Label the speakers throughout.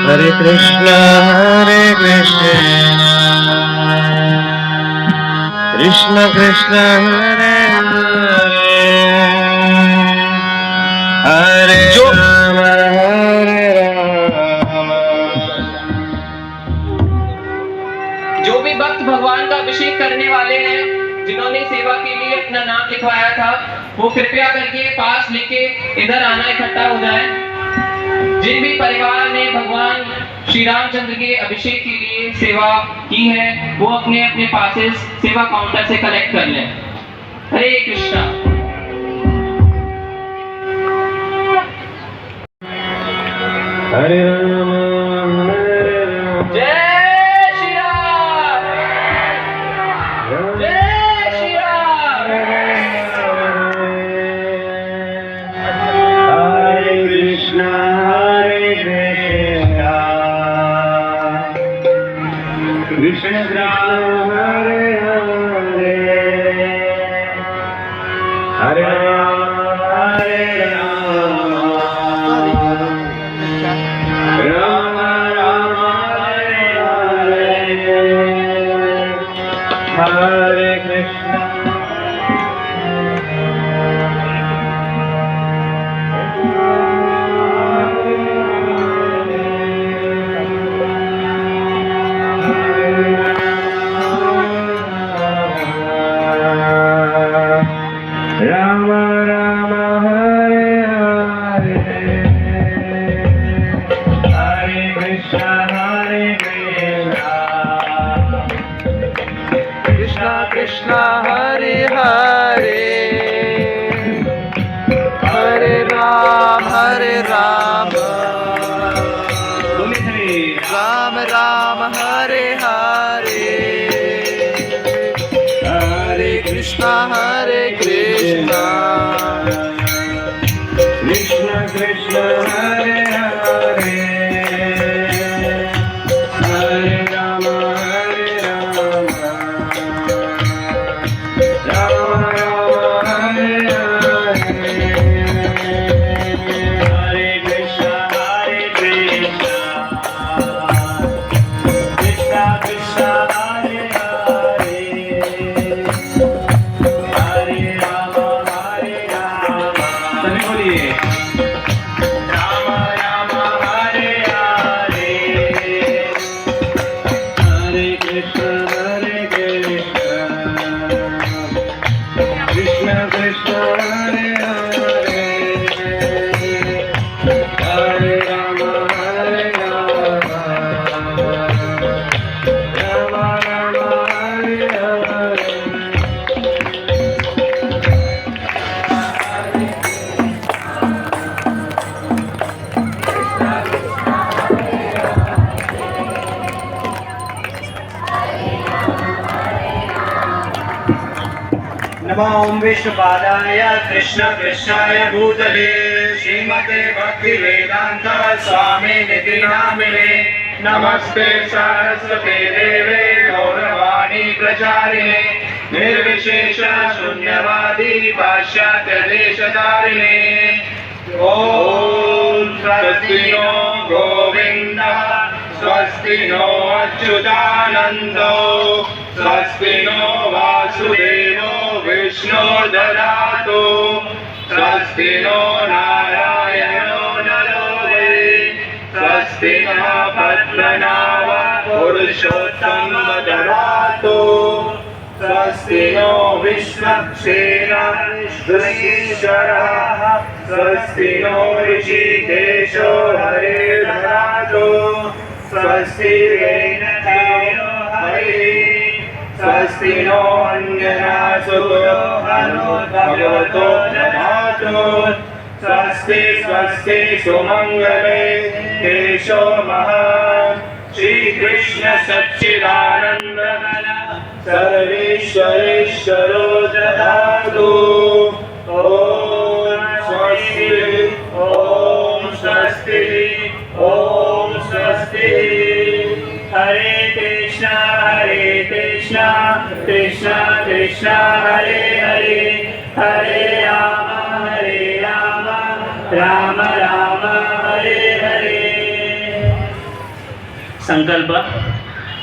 Speaker 1: हरे कृष्ण कृष्ण कृष्ण हरे हरे हरे राम हरे राम।
Speaker 2: जो भी भक्त भगवान का अभिषेक करने वाले हैं, जिन्होंने सेवा के लिए अपना नाम लिखवाया था, वो कृपया करके पास लेके इधर आना, इकट्ठा हो जाए। जिन भी परिवार ने भगवान श्री रामचंद्र के अभिषेक के लिए सेवा की है, वो अपने अपने पासेस सेवा काउंटर से कलेक्ट कर लें। हरे कृष्णा।
Speaker 1: हरे राम हरे राम।
Speaker 2: जय श्री राम, जय श्री राम।
Speaker 1: हरे कृष्ण कृष्ण राम हरे हरे हरे राम हरे राम राम राम हरे हरे हरे कृष्ण। राम राम हरे हरे हरे कृष्ण कृष्ण हरे हरे हरे राम राम राम हरे हरे हरे कृष्ण कृष्ण कृष्ण हरे हरे हरे राम राम राम हरे हरे हरे कृष्ण कृष्ण कृष्ण हरे हरे हरे राम सभी बोलिए राम राम हरे हरे हरे कृष्ण कृष्ण कृष्ण हरे हरे हरे राम राम राम हरे हरे।
Speaker 3: नमो विष्णुपादाय कृष्ण कृष्णाय भूतले श्रीमते भक्ति वेदांत स्वामी निधि नामिने नमस्ते सरस्वती देवे गौरवाणी प्रचारिणे निर्विशेष शून्यवादी पाश्चात्य देशधारिणे। ओम स्वस्ति नो गोविंद स्वस्ति नो अच्युतानंदो स्वस्ति नो वासुदेवो विष्णु ददातु स्वस्ति नो नारायणो नरो वै स्वस्ति नः पद्मनाभ पुरुषोत्तम ददातु स्वस्ति नो विश्वक्सेनश्रीश्वरः स्वस्ति नो ऋषिकेशो हरिर्ददातु स्वस्ति वैनतेयो हरिः स्वस्ति नो अन्यनासुतो भगवतो ददातु स्वस्ति स्वस्ति सुमंगले केशो महान् श्री कृष्ण सच्चिदानंद सर्वेश्वरेश्वरो ददातु। ओम स्वस्ति ओम स्वस्ति ओम स्वस्ति। हरे कृष्ण कृष्ण कृष्ण हरे हरे हरे राम राम राम हरे हरे। संकल्प.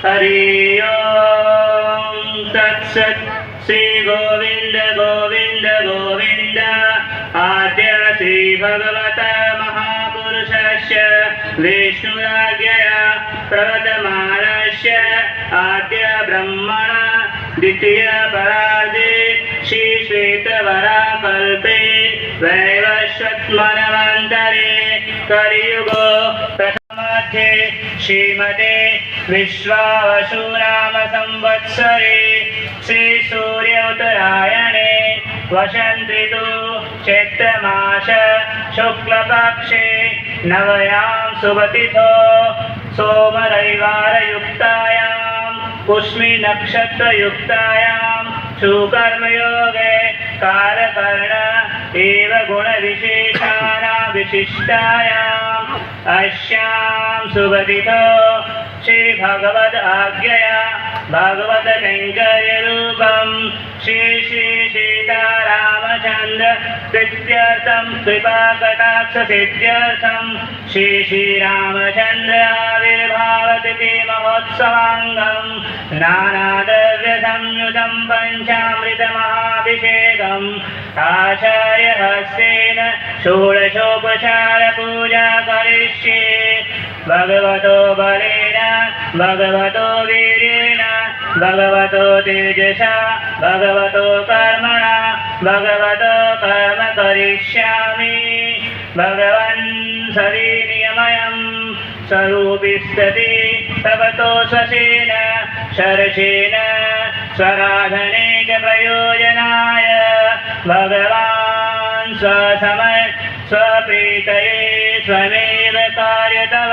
Speaker 3: हरि ओम तत्सत्. श्री गोविंद गोविंद गोविंद. आद्य श्री भगवत महापुरुषस्य विष्णुराज्ञया प्रवर्तमानस्य आद्य ब्रह्मण द्वितीय परार्धे श्री श्वेतवराकल्पे वैवस्वत्मन्वन्तरे कलियुगो प्रथमध्ये श्रीमते विश्वावसुनाम संवत्सरे श्री सूर्य उत्तरायणे वसंत ऋतु चैत्रमास शुक्लपक्षे नवयां शुभतिथो सोमरविवारयुक्तायां पुष्मि नक्षत्रयुक्तायां सुकर्मयोगे कालकर्ण एव गुणविशेषाणां विशिष्टायाम् अस्यां शुभतिथो श्री भगवद आज्ञया भगवत कैंकर्यरूपं श्री श्री सीतारामचंद्र प्रीत्यर्थं कृपाकटाक्ष सिद्ध्यर्थं श्री श्रीरामचंद्र आविर्भावतिथि महोत्सवांगं नानाद्रव्य संयुतं पंचामृतमहाभिषेकम् आचार्यहस्तेन षोडशोपचार पूजा करिष्ये. भगवतो बलेन भगवतो वीर्येण भगवतो तेजसा भगवतो कर्मणा भगवतो कर्म करिष्यामि. भगवन् सविनियमयं स्वरूपिस्तति भवतो स्वसेन शरसेन स्वराधने च प्रयोजनाय भगवान् स्वसमय स्वप्रीतये स्वमेव कार्यतव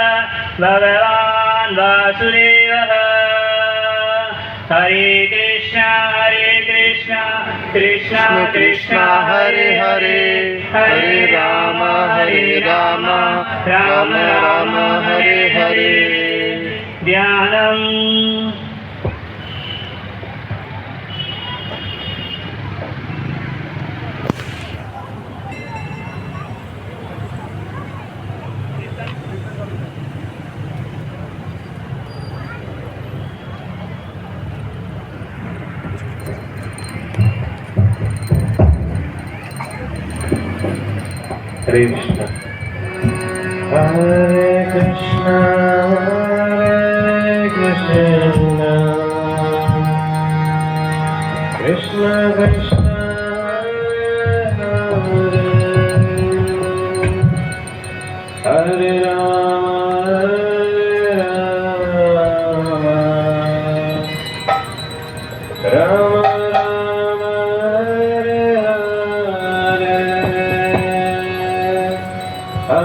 Speaker 3: भगवान् वासुदेवः. हरे कृष्ण कृष्ण कृष्ण हरे हरे हरे राम राम राम हरे हरे. ध्यानम्.
Speaker 1: कृष्ण हरे कृष्ण कृष्ण कृष्ण हरे राम राम राम हरे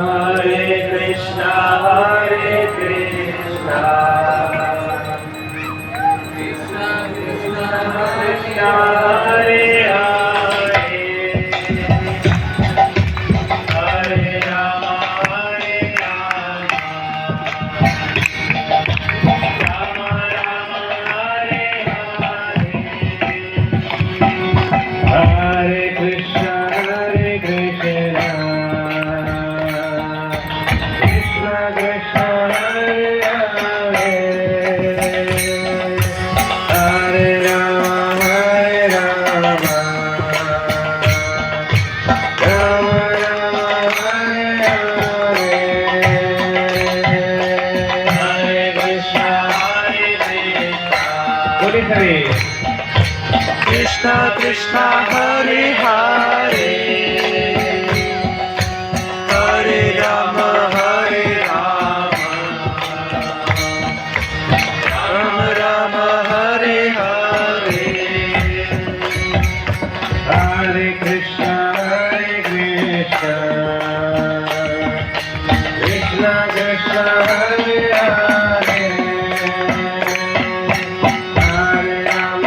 Speaker 1: हरे कृष्ण कृष्ण कृष्ण हरे हरे हरे राम राम राम हरे हरे. हरे कृष्ण कृष्ण कृष्ण हरे हरे हरे राम राम राम हरे हरे. हरे कृष्ण बोलिए हरे
Speaker 3: कृष्ण कृष्ण हरे हरे हरे राम राम राम हरे हरे.
Speaker 1: हरे Krishna Krishna Krishna Hare Hare Hare Ram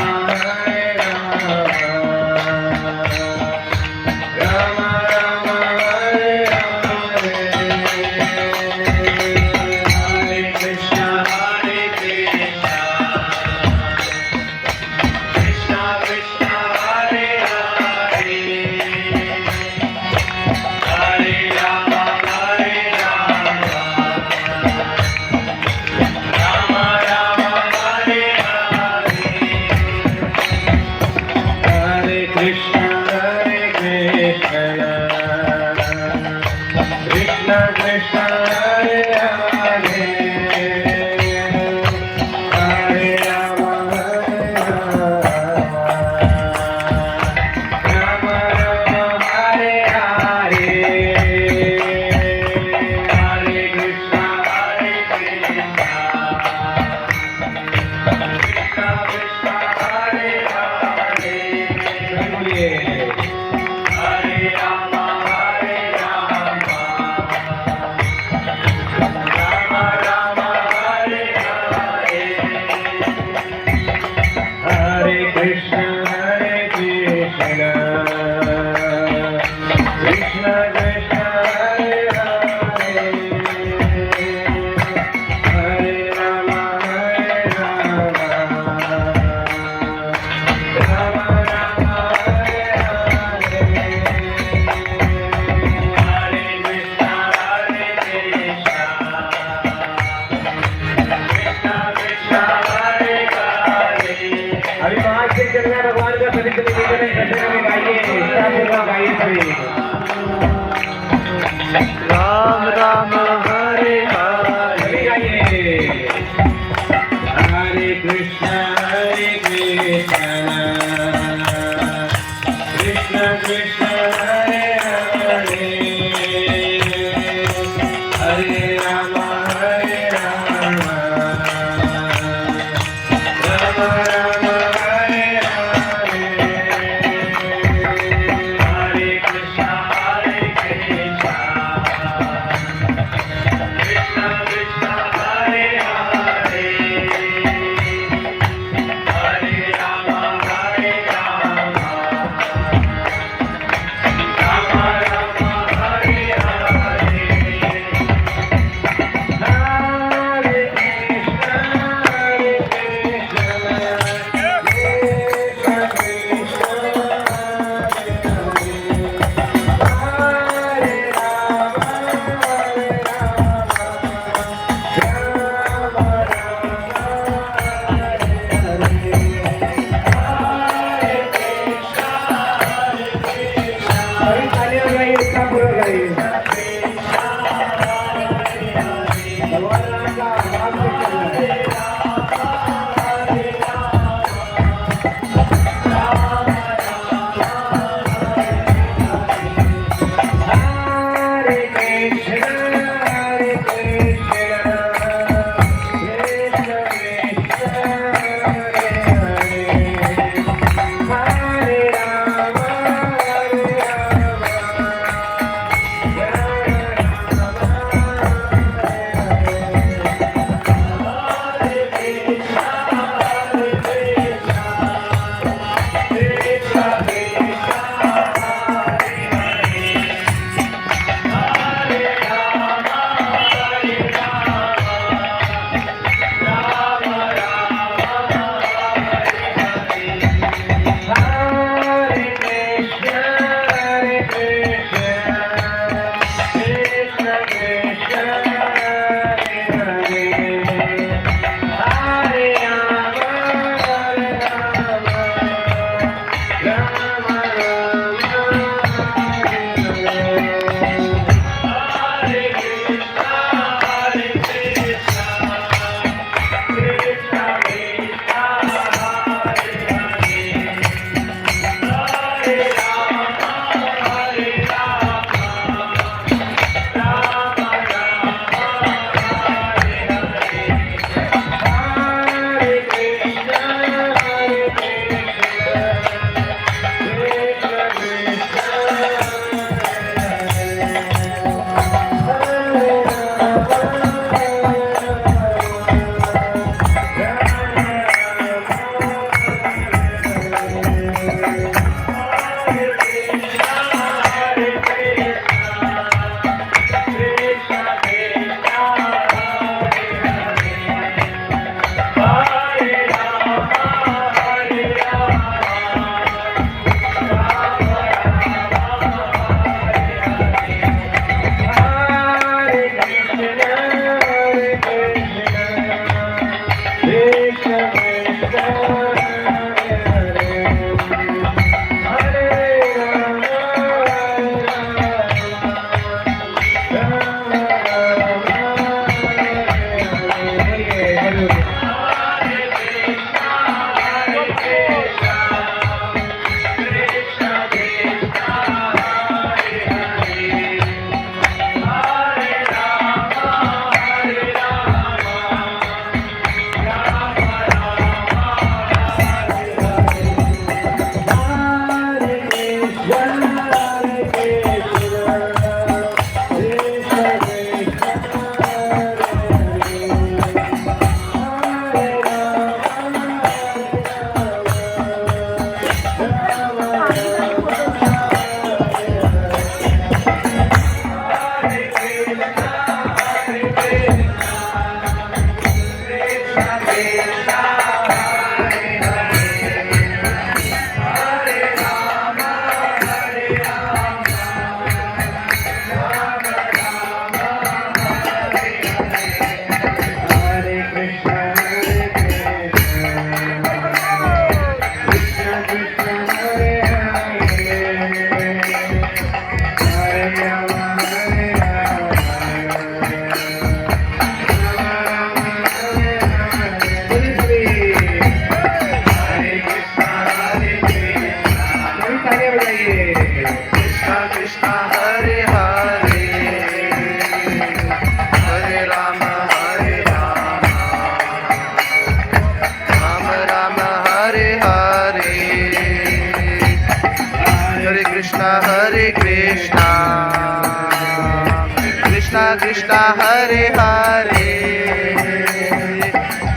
Speaker 3: Krishna Hare Hare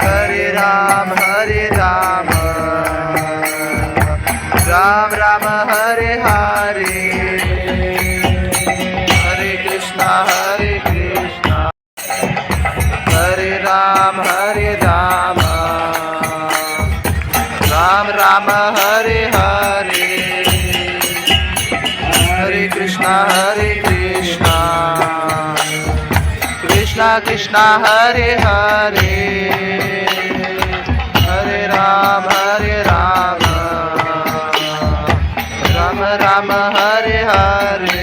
Speaker 3: Hare Ram Hare Ram Ram Ram Hare Hare Hare Krishna Hare Ram Hare Ram Ram Ram Hare Hare Hare Krishna Krishna Krishna Hare Hare Hare Ram Ram Ram Hare Hare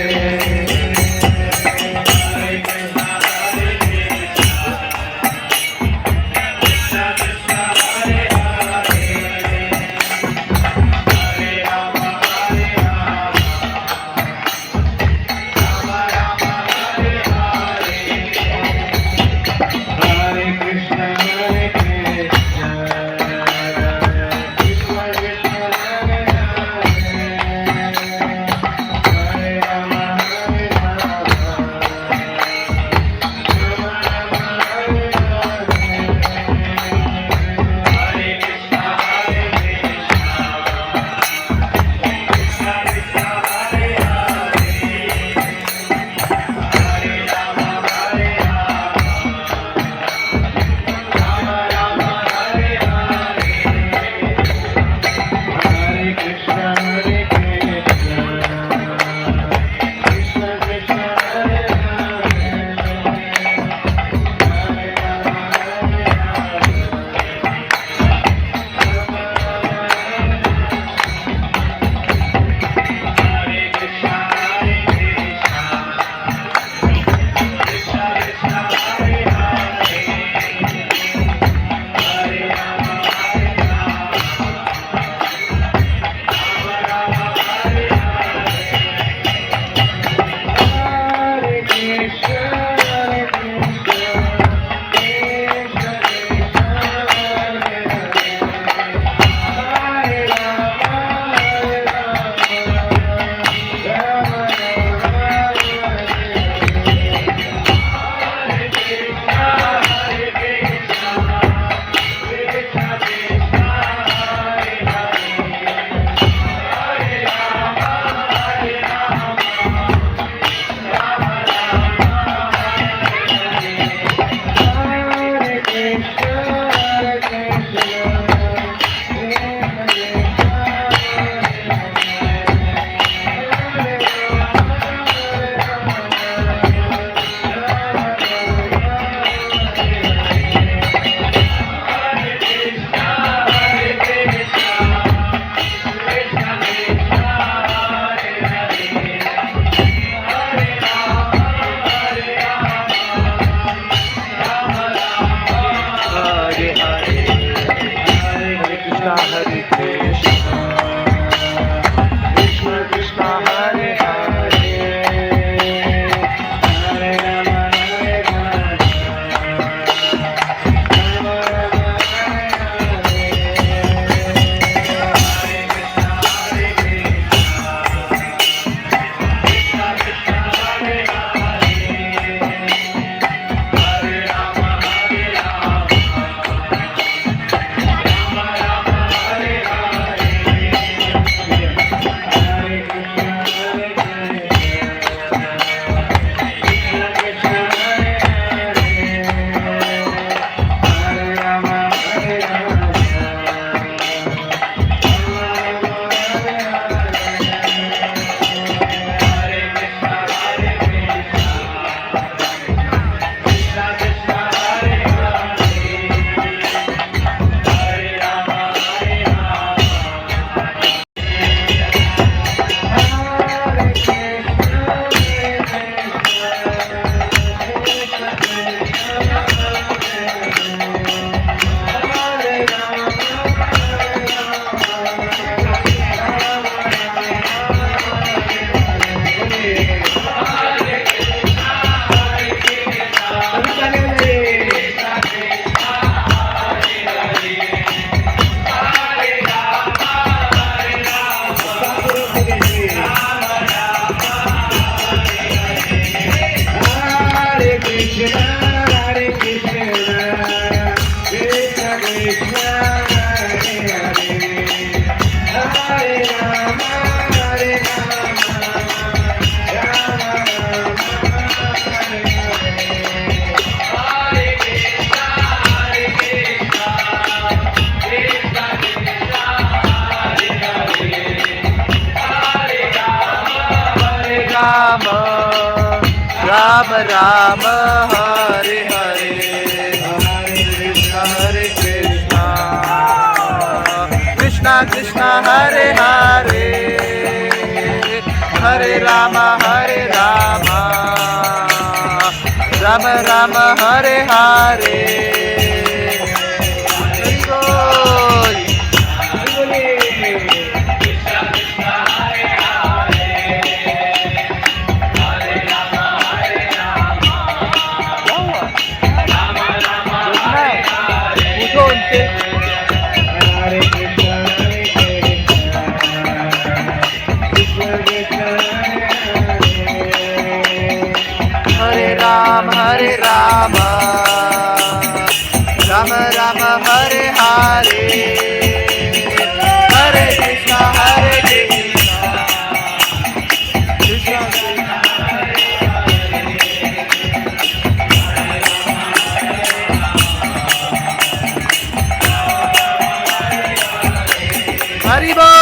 Speaker 1: Krishna Krishna Hare Hare Hare Rama Hare Rama Rama Rama Hare
Speaker 3: Ram Ram Hare Hare Hare Krishna Krishna Krishna Hare Hare Hare Rama Hare Rama Rama Rama Hare Hare Hare Rama Rama Rama Hare Hare Hare Krishna Hare Krishna Krishna Hare Hare